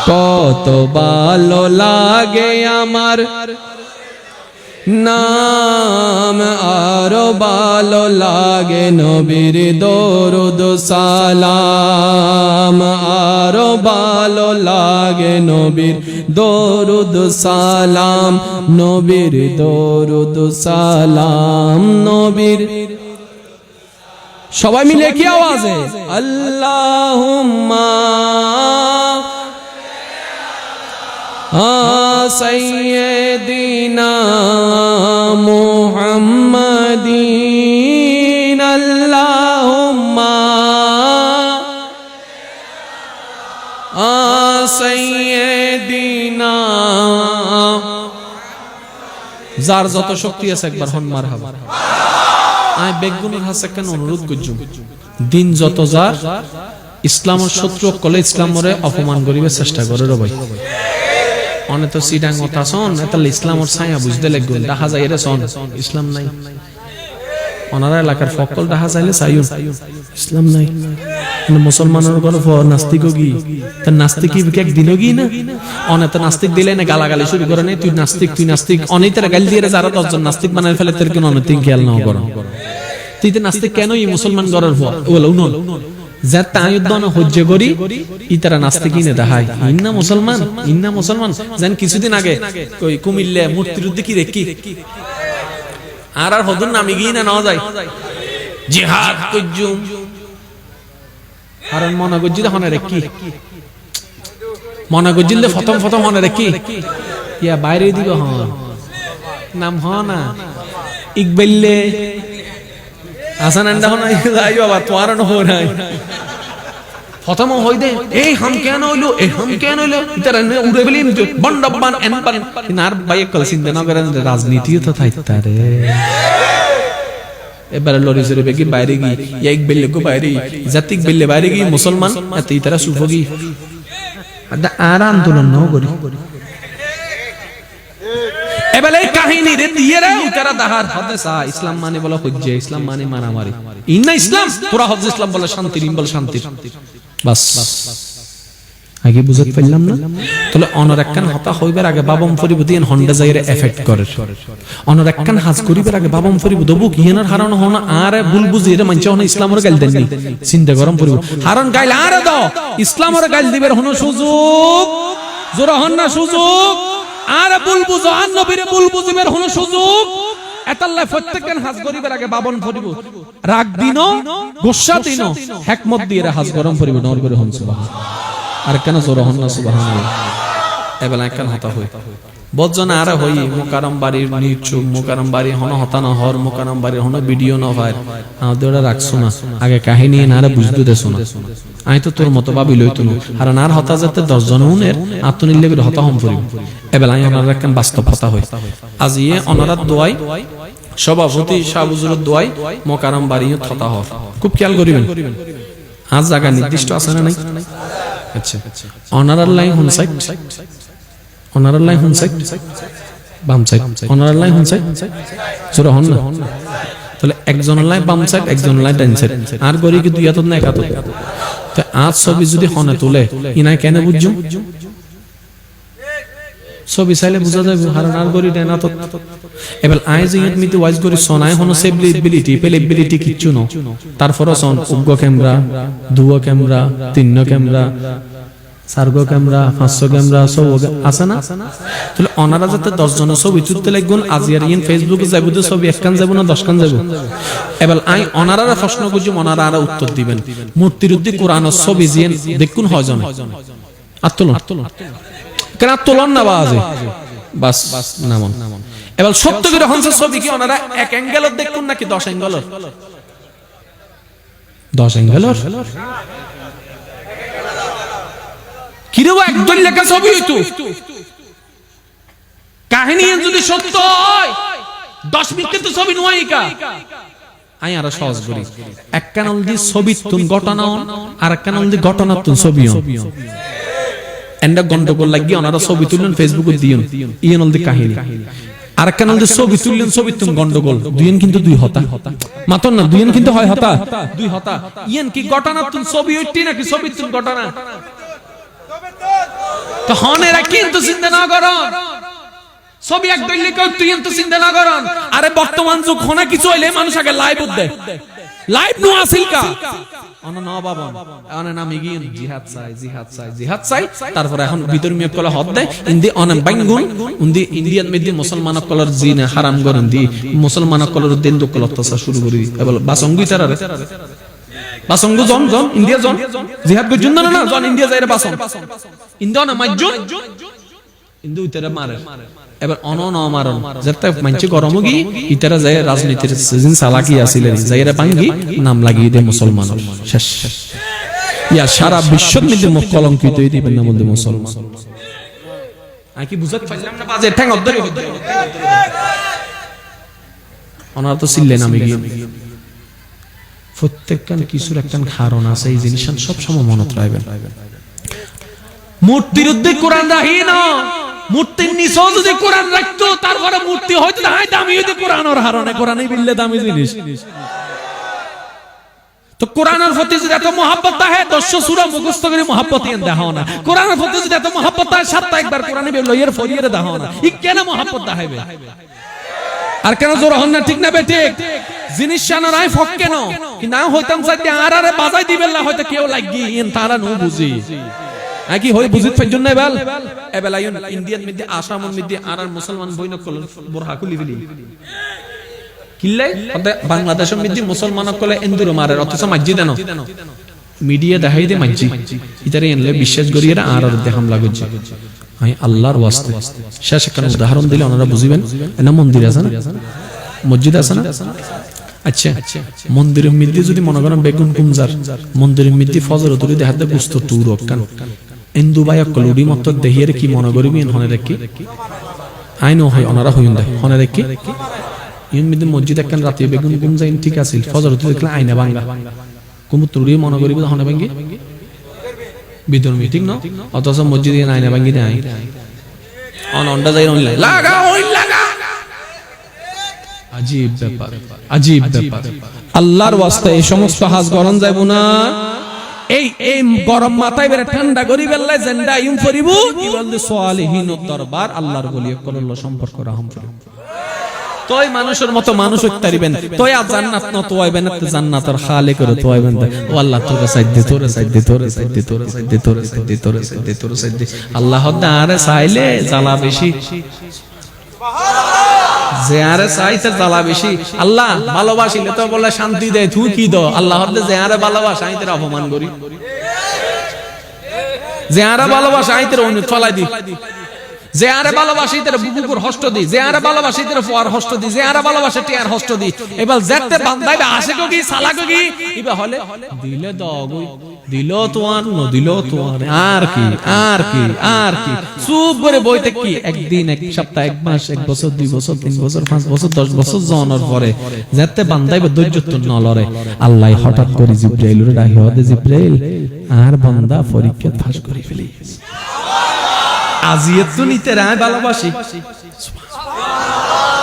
কত ভালো লাগে আমার নাম আরো ভালো লাগে নবীর দরুদ সালাম আরো ভালো লাগে নবীর দরুদ সালাম নবীর দরুদ সালাম নবীর সবাই মিলে কি আওয়াজে আল্লাহুম্মা سيدنا محمد اللهم سيدنا যার যত শক্তি আছে একবার হন মারহাবা আই বেগুনের হাসে কেন অনুরোধ করছুম দিন যত যার ইসলামের শত্রু কলে ইসলামরে অপমান করিবে চেষ্টা করে রে ভাই অনে তো সিডাং কথা শোন তাহলে ইসলামের ছায়া বুঝতে লাগবে দেখা যায় এর শোন ইসলাম নাই ওনারা এলাকার ফকল দেখা যাইলে চাইও ইসলাম নাই মুসলমানের গল্প নাস্তিক গি তা নাস্তিক এক দিল গি না অনে তো নাস্তিক দিলে না গালাগালি শুরু করে নাই তুই নাস্তিক অনেক তারা গালি দিয়ে যারা 10 জন নাস্তিক বানায় ফেলে তোর কেন অনেক খেয়াল না করো তুই তো নাস্তিক কেন এই মুসলমান গড়ার বল উনল যার তায়ুদ্দন হজ্জ করি ইতারা নাস্তিক কিনে দেখায় ইন্না মুসলমান জান কিছুদিন আগে কই কুমিল্লা মূর্তির উদ্দি কি দেখি আর হদুন নামি গিয়ে না নাও যায় জিহাদ কইজুম আর মনে গজ্জি দেখনে রেখি মনে গজ্জিলে প্রথম মনে রেখি ইয়া বাইরে দিব হ নাম হ না ইকবাইলে আসান আন্ডা হন যাই বাবা তোর ন হই নাই প্রথম হই দে এই হাম কেন হইলো ইতারা উড়ে বলি বন্ডবান এনবান নার ভাই কল সিন্ধে না করেন রাজনীতিও তো থাইতা রে এবারে লরি জরে বেগি বাইরে গি এক বেল্লে গো বাইরে জাতিক বেল্লে বাইরে গি মুসলমান এত ইতারা সুফগি আদা আর আন্দোলন ন করি এবারে এই কাহিনী রে দিয়ে রে উতারা দাহার হাদিসা ইসলাম মানে বলা হজ্জে ইসলাম মানে মারামারি ইন্না ইসলাম তোরা হজ্জ ইসলাম বলে শান্তি বল শান্তি বাস আগে বুঝতে পারলাম না তাহলে অনর একখান হতা হইবার আগে বাবম ফরিবদিন হন্ডা যাইরে এফেক্ট করে অনর একখান হাজ করিবার আগে বাবম ফরিব দবু কিয়েনার হারানো হন আর ভুল বুঝি এর মানছে হন ইসলামের গাল দেননি চিন্তা গরম পড়িব হারন গাইল আর দাও ইসলামের গাল দিবের হন সুযোগ জোরা হন না সুযোগ আর ভুল বুঝো আর নবীর ভুল বুঝিবের হন সুযোগ এতাল্লাহ প্রত্যেকদিন হাজ করিবার আগে বাবন ফরিব রাগ দিনো গুসা দিনো হিকমত দিয়ে হাজ গরম পড়িব নর করে হন সুবহান আর কেন জোর হন না সুবহানাল্লাহ এবেলা একখান হতা হই বজন আর হই মোকারম বাড়ির নিচু মোকারম বাড়ি হন হতানো হর মোকারম বাড়ির হন ভিডিও ন হয় আমাদের ওরা রাখছো না আগে কাহিনী নারে বুঝতে দেছো না আমি তো তোর মতো ভাবি লইতো না আর নার হতা যাতে 10 জন উনের আত্মনির্লে করে হতা হম করি এবেলা আমি ওনার একটা বাস্তব হতা হই আজ ইয়ে অনারাত দোয়াই সভাপতি শাহবুজুরের দোয়াই মোকারম বাড়ি হতা হর খুব খেয়াল করিবেন আজ জায়গা নির্দিষ্ট আছে না নাই আচ্ছা অনারার লাইন হুন সাইড অনারার লাইন হুন সাইড বাম সাইড অনারার লাইন হুন সাইড জোরে হন না তাহলে একজনের লাইন বাম সাইড একজনের লাইন ডান সাইড আর গরি কি দুই হাতত না এক হাতত তো আজ ছবি যদি হনে তুলে ইনাই কেন বুঝছো ছবি চাইলে বুঝা যাবে কারণ আর গরি ডান হাতত এবার আইজ ইয়ত মিতে ওয়াইজ গরি সোনায় হনো সেবিলিটি পেলেবিলিটি কিচ্ছু ন তারপরও সন উগ্র ক্যামেরা দুও ক্যামেরা তিন ক্যামেরা সার্গো ক্যামেরা 500 ক্যামেরা সব আছে না তাহলে অনারা যাতে 10 জন ছবি তুলতে লাগুন আজিয়ার ইন ফেসবুকে যাইব তো ছবি একখান যাব না 10 খান যাব এবার আই অনারারা প্রশ্ন করছি অনারারা উত্তর দিবেন মূর্তির উদ্দি কোরআনের ছবি জিন দেখুন হজন আত্তলন কেন আত্তলন না বাজে বাস নামন এবার সত্য করে হনসা ছবি কি অনারা এক অ্যাঙ্গেলত দেখুন নাকি 10 অ্যাঙ্গেলত 10 অ্যাঙ্গেলত কিরবা একদল লেখা ছবি হইতো কাহিনী যদি সত্য হয় 10 মিনিটে তো ছবি নয় কা আই আর সহজ করি এক কানল দি ছবি তুন ঘটনা আর এক কানল দি ঘটনা তুন ছবি এন্ডা গন্ডগোল লাগি ওনারা ছবি তুললেন ফেসবুকে দিয়েন ইয়েনল দি কাহিনী আর এক কানল দি ছবি তুললেন ছবি তুন গন্ডগোল দুইন কিন্তু দুই হতা মাতন না দুইন কিন্তু হয় হতা দুই হতা ইয়েন কি ঘটনা তুন ছবি হইতি নাকি ছবি তুন ঘটনা তো হনেরা কিন্তু চিন্তা না করন ছবি এক দইলে কেউ তুই কিন্তু চিন্তা না করন আরে বর্তমান যুগ হনে কিছু হইলে মানুষ আগে লাইভ দেয় লাইভ নো আসিল কা অন না বাবা অনে নামি গিয়ে জিহাদ চাই তারপর এখন বিধর্মীয় কলা হদ দেয় ইন্দি অন বাইঙ্গুন উন্দি ইন্ডিয়ান মেদি মুসলমান কলার জিনে হারাম করেন দি মুসলমান কলার দিন দো কলা তসা শুরু করি এবল বাসঙ্গি তারারে বাসঙ্গ জন ইন্ডিয়া জন জিহাদ গো জুন না জন ইন্ডিয়া যাইরে বাসন ইন্ডিয়া না মাইজন ইন্দু ইতারে মারে এবার অনন মারন যেটা মানছে গরম গি ইতারা যায় রাজনীতির সিজন সালাকি আছিলেন যাইরে পাঙ্গি নাম লাগিয়ে দে মুসলমান শেষ ইয়া সারা বিশ্বর মধ্যে মুখ কলঙ্কিত হই দিবেন না মধ্যে মুসলমান আই কি বুঝাত পাইলাম না বাজে ঠ্যাং অদ্ধরি হই অনার তো ছিলেন আমি গিয়ে প্রত্যেকখান কিছুর একখান কারণ আছে এই জিনিসটা সব সময় মনত রাখবেন মূর্তির উদ্দে কোরআন রাখি না মূর্তির নিচে যদি কোরআন রাখতো তারপরে মূর্তি হয়তো হাই দামি হইতো কোরআনের হারণে কোরআনই বিললে দামি জিনিস তো কোরআনের প্রতি যদি এত মহব্বত থাকে 10 সূরা মুখস্থ করে মহব্বত এন দেখাও না কোরআনের প্রতি যদি এত মহব্বত থাকে 7টা একবার কোরআনে লইয়ের ফরিয়েরে দেখাও না ই কেন মহব্বত দেখাইবে আর কেন জোর হন না ঠিক না বেটে জিনিস জানারাই ফক কেন কি না হইতাম সাথে আরারে বাজাই দিবেন না হয়তো কেউ লাগি এন তারা নো বুঝি আকি হই বুঝিত পাইজন না এবেল এবেল আইন ইন্ডিয়ান মধ্যে আসামের মধ্যে আরার মুসলমান বইন কল বোরহা খুলি ফেলি কিল্লাই বাংলাদেশের মধ্যে মুসলমান কলে এন্দুর মারে অথচ মাজি দেন মিডিয়া দেখাই দে মাজি ইতারে এনলে বিশ্বাস করিয়েরা আর দেখাম লাগছে আই আল্লাহর ওয়াস্তে শেষ একটা উদাহরণ দিলে ওনারা বুঝিবেন না মন্দির আছে না মসজিদ আছে না আচ্ছা মন্দিরের মধ্যে যদি মনে করেন বেগুন কুমজার মন্দিরের মধ্যে ফজর ধরে দেখাতে বুঝতো তুর অকান ইন্দু ভাই কলুডি মত দেহিয়ে কি মনে করবি হনে দেখি আইনো হয় ওনারা হইন দেয় হনে দেখি ইন মধ্যে মসজিদ একখান রাতে বেগুন কুমজাইন ঠিক আছে ফজর ধরে দেখলে আইনা ভাঙ্গা কুমু তুরি মনে করবি হনে ভাঙ্গি বিদর মিটিং ন অথচ মসজিদে আইনা ভাঙ্গি নাই অন অন্ডা যাই লাগা ওই লাগা আজীব ব্যাপার আল্লাহর ওয়াস্তে এই সমস্ত হাজ গরম যাইব না এই গরম মাথায় বেরে ঠান্ডা করি বেল্লা জেন্ডা ইউম করিব কি বলতে সালেহিন দরবার আল্লাহর বলি করল সম্পর্ক রাহম করিব তোই মানুষের মতো মানুষ হইতে পারিবেন তোই আর জান্নাত ন তো আইবেন না জান্নাতের খালে করে তো আইবেন ও আল্লাহ তোর সাইদে তোর সাইদে আল্লাহ দারে চাইলে জ্বালা বেশি যে আরে চাইতে জ্বালা বেশি আল্লাহ ভালোবাসিলে তো বলে শান্তি দেয় তুই কি দো আল্লাহ যে আরে ভালোবাসা আইতে অপমান করি যে আরে ভালোবাসা আইতে অন্য চলাই দি যে আরে ভালোবাসি তারে বুকুর হষ্ট দি, যে আরে ভালোবাসি তারে ফোয়ার হষ্ট দি, যে আরে ভালোবাসে টিয়ার হষ্ট দি। এবার যেতে বান্দাইবে আসে কি সালা কি ইবা হলে দিলে দগই দিল তোয়ার ন দিল তোয়ার আর কি আর কি আর কি চুপ করে বইতে কি একদিন এক সপ্তাহ এক মাস এক বছর 2 বছর 3 বছর 5 বছর 10 বছর জনের পরে যেতে বান্দাইবে ধৈর্য তো নলরে আল্লাহ হঠাৎ করে জিব্রাইলের ডাকি হদে জিব্রাইল আর বান্দা পরীক্ষা পাস করে ফেলি আজিয়ত তো নিতে রায় ভালোবাসি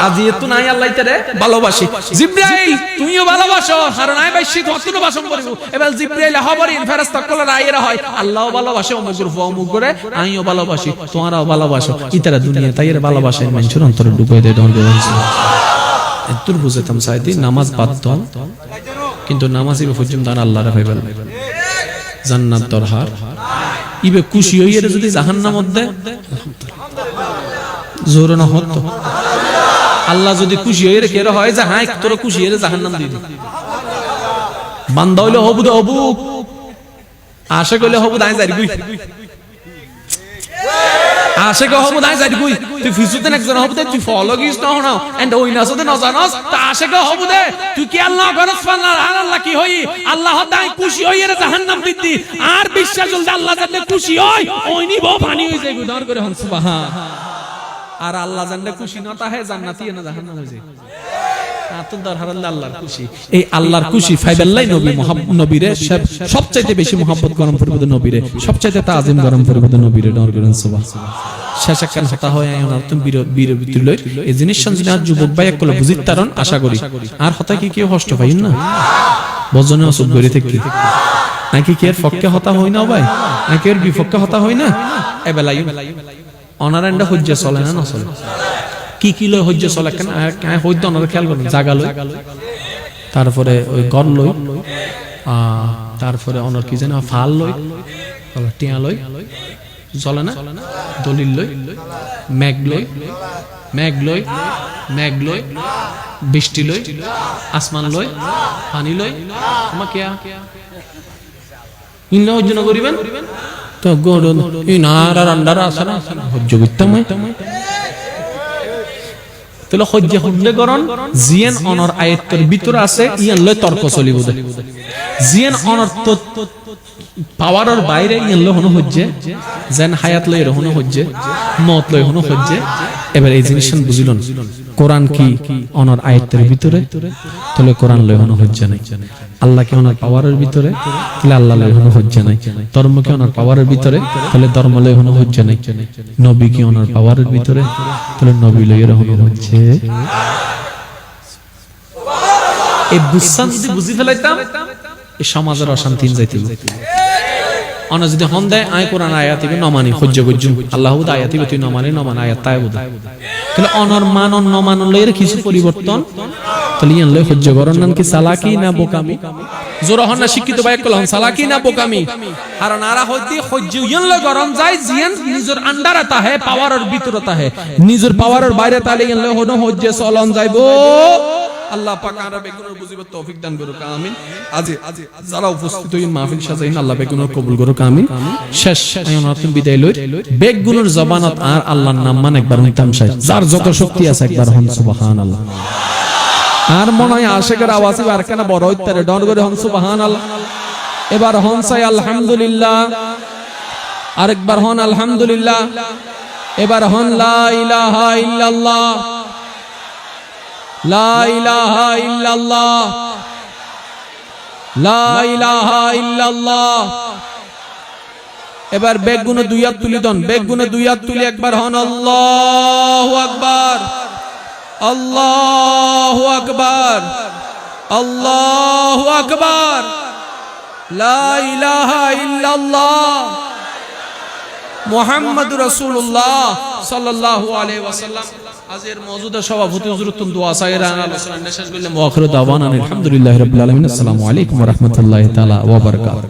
আজিয়ত তো নাই আল্লাহ তারে ভালোবাসি জিব্রাইল তুমিও ভালোবাসো আর নাই বাইশি ধরতুনো বাসন করিব এবার জিব্রাইল হবরিন ফেরেশতা কল রাইরা হয় আল্লাহও ভালোবাসে অমুকুর ফমুক করে আমিও ভালোবাসি তোমরাও ভালোবাসো ইতারা দুনিয়া তাইরে ভালোবাসে মানুষের অন্তরে ঢুকাই দেয় ডর গেছে এতদূর বুঝাতাম সাইদি নামাজ বাদ দাও কিন্তু নামাজই পর্যন্ত দান আল্লাহর হইবেন জান্নাত দরহার ইবে খুশি হইয়ে যদি জাহান্নামত দেয় জোর না হতো আল্লাহ যদি খুশি হয়ে রেখে হয় যে হ্যাঁ তোর খুশি হয়ে জাহান্নাম দিয়ে দিবি বান্দা হইলে হবু দে হবু আশা করলে হবু দায় যাই গুই আশা কে হবু দায় যাই গুই তুই ফিসুতে একজন হবু দে তুই ফলো গিস না হনাও এন্ড ওই না সদে না জানাস তা আশা কে হবু দে তুই কি আল্লাহ গরস ফাল্লাহ আল্লাহ কি হই আল্লাহ দায় খুশি হই এর জাহান্নাম দিতি আর বিশ্বাস জলদি আল্লাহ যাতে খুশি হয় ওই নিব পানি হই যায় গুদার করে হন সুবহান আর আল্লাহ জানলে খুশি না তাহে জান্নাতি না জাহান্নাম হয়ে যায় আতন দরহার আল্লাহর খুশি এই আল্লাহর খুশি ফাইবাল্লাহ নবী মুহাম্মদ নবীরে সবচাইতে বেশি mohabbat গরম করবে নবীরে সবচাইতে তাজিম গরম করবে নবীরে ডর করেন সুবহান শেষে কাল হতা হয় আর তুমি বীর বিতুল এই জিনিস সঞ্জিনা যুবক ভাই একলা বুঝিত তারন আশা করি আর হতা কি কেউ কষ্ট পাইন না বজনে অসুখ গরি থেকে নাকি কি এর পক্ষে হতা হই না ভাই নাকি এর বিপক্ষে হতা হই না এবেলাই অনারান্ডা হজ্জে চলে না চলে কি কি লয় হজ্জে চলে কেন হইতে অনারা খেয়াল করেন জাগা লই তারপরে ওই গড় লই তারপরে অনার কি জানি ফাল লই টিয়া লই চলে না দলিল লই মেঘ লই মেঘ লই মেঘ লই বৃষ্টি লই আসমান লই পানি লই আমা কিয়া ইনলা হজ্জ না করিবেন তো গড় ইনার আর আন্ডার আছে না হজ্জ করতাম তাহলে হজ্জে হজ্জে করন জিএন অনর আয়াতের ভিতরে আছে ইয়ান লয় তর্ক চলিব দে জিএন অনর তো পাওয়ারের বাইরে ইয়ান লয় হনো হজ্জে যেন হায়াত লয় হনো হজ্জে মত লয় হনো হজ্জে এবার এই জিনিসন বুঝিলন কোরআন কি অনর আয়াতের ভিতরে তাহলে কোরআন লয় হনো হজ্জে নাই আল্লাহ কি ওনার পাওয়ারের ভিতরে তাহলে আল্লাহ লয় হনো হজ্জে নাই ধর্ম কি ওনার পাওয়ারের ভিতরে তাহলে ধর্ম লয় হনো হজ্জে নাই নবী কি ওনার পাওয়ারের ভিতরে তাহলে নবী লয় হনো হজ্জে এই বুঝসান যদি বুঝি ফেলাইতাম এই সমাজের অশান্তি যাইতে অন যদি হন দেয় আয় কোরআন আয়াত ইবে নমানি হজ্জে গজ্জুম আল্লাহু আয়াত ইবে তুই নমানি নমান আয়াত তাই বুঝা তাহলে অনর মান নমান লয়ের কিছু পরিবর্তন তাহলে ইয়ান লয় হজ্জে করন নাম কি সালাকি না বোকামি জোর হন না শিক্ষিত ভাই কলম সালাকি না বোকামি আর নারা হইতি হজ্জে ইয়ান লয় গরম যায় জিয়ান নিজের আন্ডারে তাহে পাওয়ারের ভিতরে তাহে নিজের পাওয়ারের বাইরে তাহলে ইয়ান লয় হনো হজ্জে চলন যাইবো আল্লাহ পাক আর বেগুনের বুঝিবার তৌফিক দান করুক আমিন আজি যারা উপস্থিত হইন মাহফিল সাজাইন আল্লাহ বেগুনের কবুল করুক আমিন শেষ আয়ানাতুন বিদায় লই বেগুনের জবানত আর আল্লাহর নাম মান একবার হইতাম চাই যার যত শক্তি আছে একবার হন সুবহানাল্লাহ আর মনে হয় আশিকের আওয়াজে আর কেন বড় হইতারে ডন করে হন সুবহানাল্লাহ এবার হন চাই আলহামদুলিল্লাহ আরেকবার হন আলহামদুলিল্লাহ এবার হন লা ইলাহা ইল্লাল্লাহ লা ইলাহা ইল্লাল্লাহ লা ইলাহা ইল্লাল্লাহ এবার বেগুনে দুই হাত তুলি দন বেগুনে দুই হাত তুলি একবার হন আল্লাহু আকবার আল্লাহু আকবার আল্লাহু আকবার লা ইলাহা ইল্লাল্লাহ মুহাম্মাদুর রাসূলুল্লাহ সাল্লাল্লাহু আলাইহি ওয়াসাল্লাম আজের মওজুদে সভাপতি হযরতুন দোয়া সাইরা আলোচনা শেষ করলে মুআখিরু দাওয়ানা আলহামদুলিল্লাহি রাব্বিল আলামিন আসসালামু আলাইকুম ওয়া রাহমাতুল্লাহি তাআলা ওয়া বারাকাতুহু।